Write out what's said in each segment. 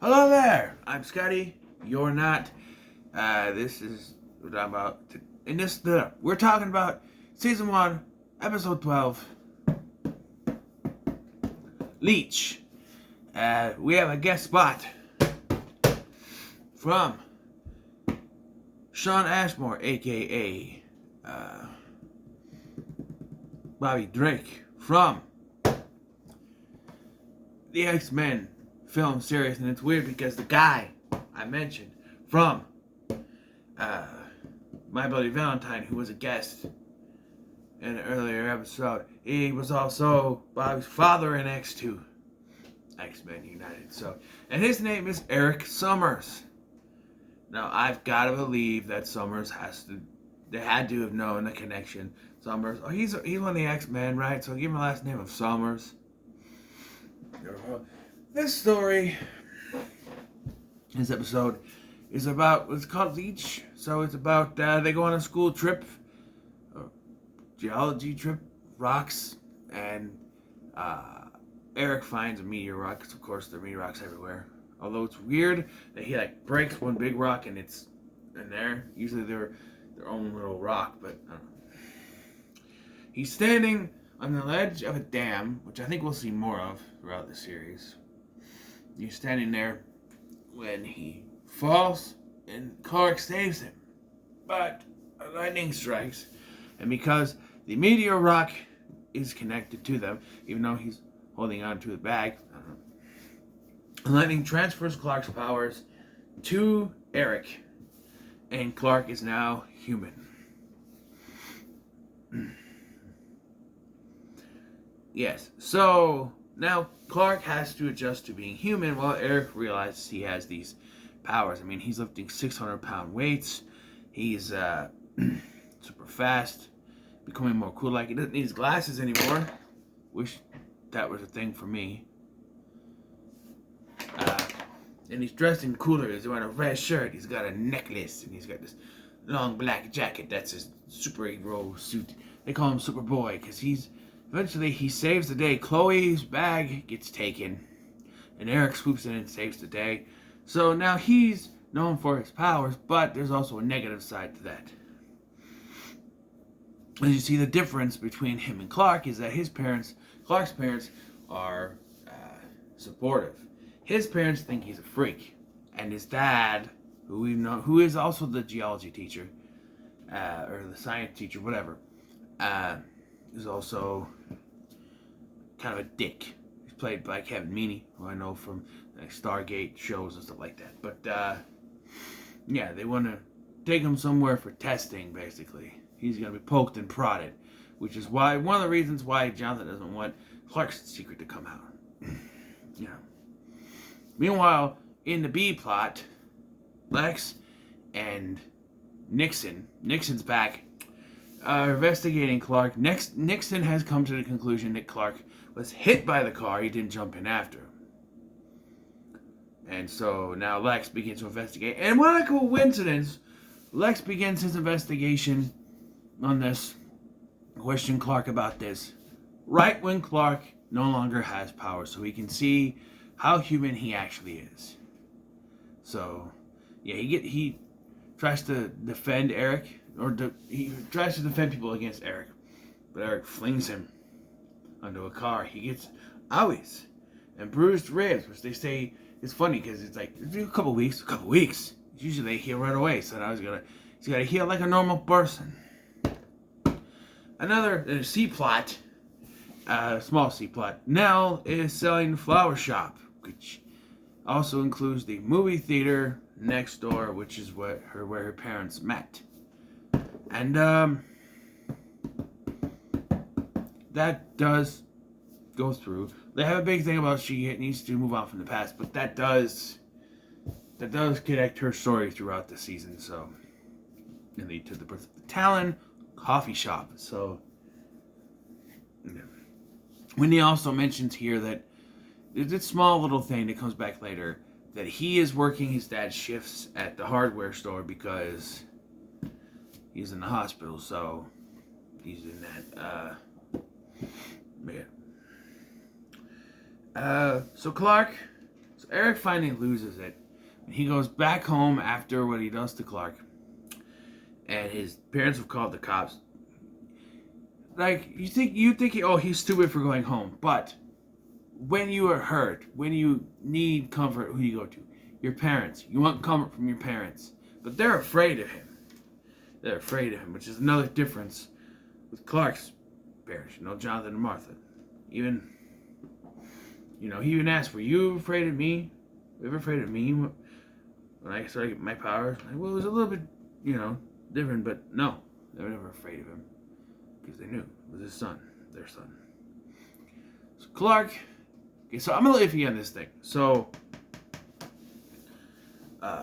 Hello there. I'm Scotty. You're not. This is what I'm about. We're talking about season 1, episode 12. Leech. We have a guest spot from Sean Ashmore, aka Bobby Drake, from the X-Men film series. And it's weird because the guy I mentioned from My Bloody Valentine, who was a guest in an earlier episode, he was also Bobby's father in X2, X-Men United. So, and his name is Eric Summers. Now, I've got to believe that Summers they had to have known the connection. Summers, he's one of the X-Men, right? So give him the last name of Summers. This story, this episode, is about, it's called Leech. So it's about, they go on a school trip, geology trip, rocks, and Eric finds a meteor rock, because of course there are meteor rocks everywhere. Although it's weird that he breaks one big rock and it's in there. Usually they're their own little rock, but I don't know. He's standing on the ledge of a dam, which I think we'll see more of throughout the series. He's standing there when he falls and Clark saves him. But lightning strikes, and because the meteor rock is connected to them, even though he's holding on to the bag, lightning transfers Clark's powers to Eric, and Clark is now human. Yes, so now Clark has to adjust to being human while Eric realizes he has these powers. I mean, he's lifting 600-pound weights. He's super fast, becoming more cool. He doesn't need his glasses anymore. Wish that was a thing for me. And he's dressed in cooler. He's wearing a red shirt. He's got a necklace, and he's got this long black jacket. That's his superhero suit. They call him Superboy because eventually he saves the day. Chloe's bag gets taken, and Eric swoops in and saves the day. So now he's known for his powers, but there's also a negative side to that. As you see, the difference between him and Clark is that Clark's parents, are supportive. His parents think he's a freak, and his dad, who is also the geology teacher, or the science teacher, whatever, is also kind of a dick. He's played by Kevin Meaney, who I know from Stargate shows and stuff like that. But yeah, they want to take him somewhere for testing. Basically, he's gonna be poked and prodded, which is one of the reasons why Jonathan doesn't want Clark's secret to come out. Yeah. Meanwhile, in the B plot, Lex and Nixon's back, investigating Clark. Nixon has come to the conclusion that Clark was hit by the car. He didn't jump in after him. And so now Lex begins to investigate. And what a coincidence! Lex begins his investigation on this, question Clark about this, right when Clark no longer has power, so he can see how human he actually is. So, yeah, he tries to defend Eric, he tries to defend people against Eric, but Eric flings him onto a car. He gets owies and bruised ribs, which they say is funny because it's a couple weeks. Usually they heal right away, so now he's got to heal like a normal person. Another C plot, small C plot. Nell is selling the flower shop, which also includes the movie theater next door, which is where her parents met. And that does go through. They have a big thing about she needs to move on from the past, but that does connect her story throughout the season. So, and lead to the birth of the Talon coffee shop. So, yeah. Wendy also mentions here that there's a small little thing that comes back later, that he is working his dad's shifts at the hardware store because he's in the hospital, so he's in that, yeah. So Clark So Eric finally loses it. He goes back home after what he does to Clark. And his parents have called the cops. Like, you think, oh, he's stupid for going home. But when you are hurt, when you need comfort, who do you go to? Your parents. You want comfort from your parents. But they're afraid of him. They're afraid of him, which is another difference with Clark's parents. Jonathan and Martha. Even, he even asked, were you afraid of me? Were you ever afraid of me when I started getting my powers? Well, it was a little bit, different, but no. They were never afraid of him. Because they knew it was his son, their son. So Clark, okay, so I'm a little iffy on this thing. So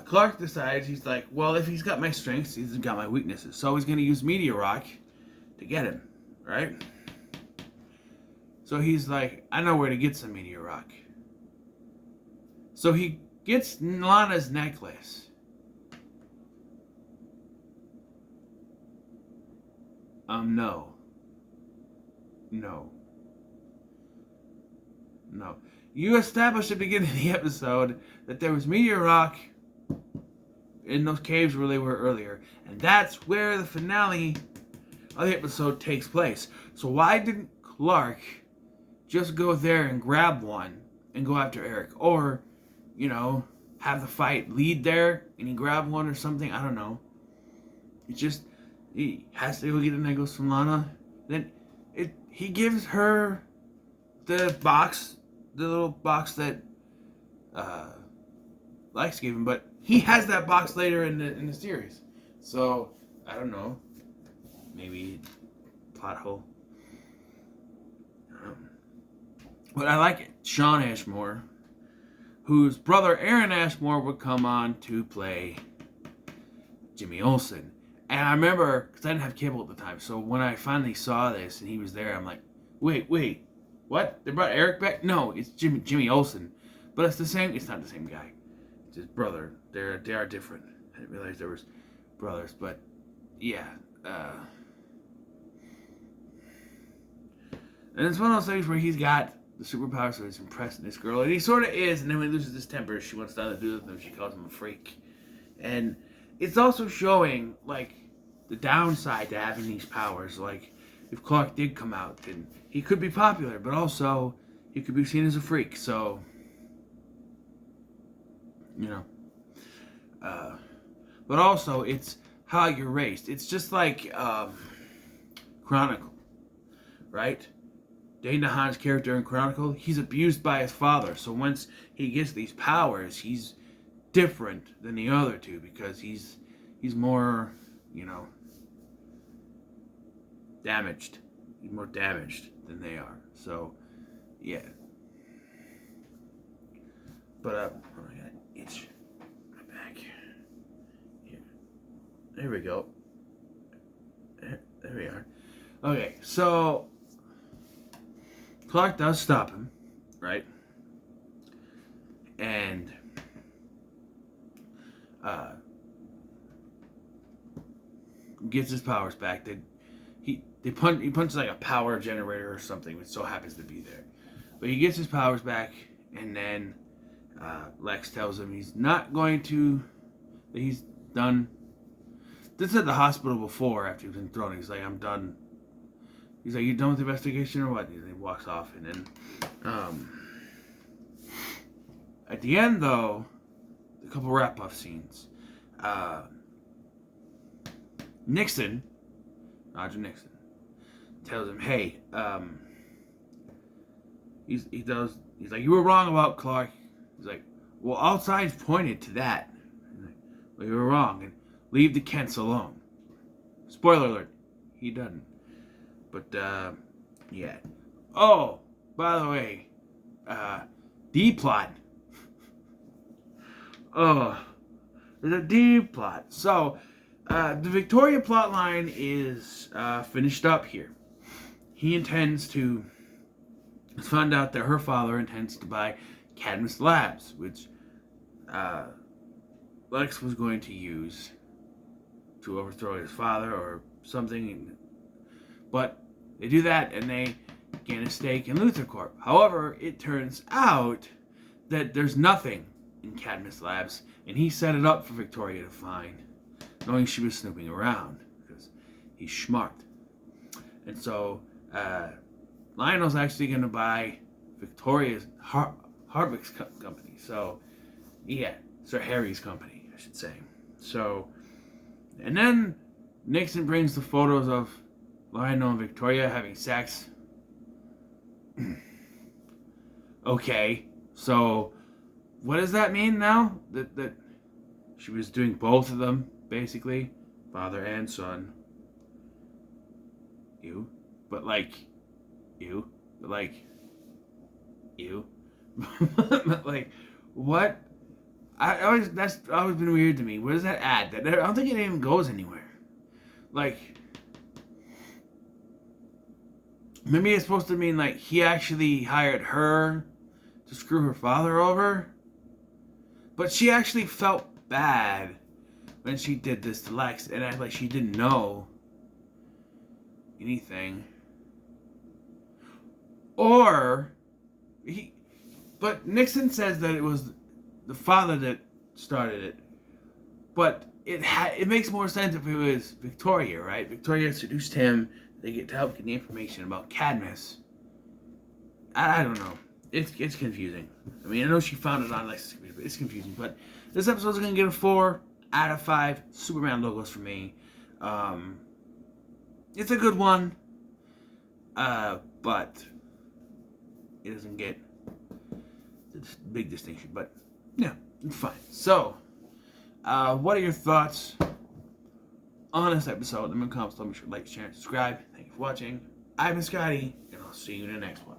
Clark decides, he's like, well, if he's got my strengths, he's got my weaknesses. So he's going to use Meteor Rock to get him, right? So he's like, I know where to get some Meteor Rock. So he gets Lana's necklace. No. You established at the beginning of the episode that there was Meteor Rock in those caves where they were earlier. And that's where the finale of the episode takes place. So why didn't Clark just go there and grab one and go after Eric? Or, have the fight lead there and he grab one or something? I don't know. He has to go get a necklace from Lana. Then he gives her the little box that Lex gave him, but he has that box later in the series. So I don't know. Maybe plot hole. But I like it. Shawn Ashmore, whose brother Aaron Ashmore would come on to play Jimmy Olsen. And I remember, because I didn't have cable at the time, so when I finally saw this and he was there, I'm like, wait, what? They brought Eric back? No, it's Jimmy Olsen. But it's not the same guy. It's his brother. They are different. I didn't realize there was brothers, but yeah. And it's one of those things where he's got the superpower, so he's impressing this girl, and he sort of is, and then when he loses his temper, she wants nothing to do with him, she calls him a freak. And it's also showing, like, the downside to having these powers. Like, if Clark did come out, then he could be popular, but also he could be seen as a freak. So, but also it's how you're raised. It's just like Chronicle, right? Dane DeHaan's character in Chronicle, he's abused by his father. So once he gets these powers, he's different than the other two because he's more, damaged. He's more damaged than they are. So, yeah. But, I got itch my back. Here. There we go. There we are. Okay, so Clark does stop him, right? And gets his powers back. He punches like a power generator or something, which so happens to be there. But he gets his powers back, and then Lex tells him he's not going to. That he's done. This is at the hospital before, after he's been thrown. He's like, I'm done. He's like, you done with the investigation or what? And he walks off, and then at the end, though, a couple wrap-up scenes. Roger Nixon, tells him, hey, he's like, you were wrong about Clark. He's like, well, all signs pointed to that. He's like, well, you were wrong, and leave the Kents alone. Spoiler alert, he doesn't. But, yeah. Oh, by the way, D-plot. Oh, there's a D-plot. So, the Victoria plotline is finished up here. He intends to find out that her father intends to buy Cadmus Labs, which Lex was going to use to overthrow his father or something. But they do that and they gain a stake in Luthor Corp. However, it turns out that there's nothing in Cadmus Labs, and he set it up for Victoria to find, knowing she was snooping around, because he's smart. And so, Lionel's actually going to buy Victoria's Hardwick's company. So, yeah, Sir Harry's company, I should say. So, and then Nixon brings the photos of Lionel and Victoria having sex. Okay, so what does that mean now? That she was doing both of them, basically, father and son. You, but like, you, but like, you, but like, what? That's always been weird to me. Where does that add? I don't think it even goes anywhere. Like, maybe it's supposed to mean like he actually hired her to screw her father over, but she actually felt bad when she did this to Lex and acted like she didn't know anything. But Nixon says that it was the father that started it, but it makes more sense if it was Victoria, right? Victoria seduced him. They get to help get the information about Cadmus. I don't know. It's confusing. I mean, I know she found it on Lex's computer, but it's confusing. But this episode's gonna get a 4 out of 5 Superman logos for me. It's a good one, but it doesn't get the big distinction. But yeah, it's fine. So, what are your thoughts on this episode? Let me comment, let me like, share, and subscribe. Thank you for watching. I've been Scotty, and I'll see you in the next one.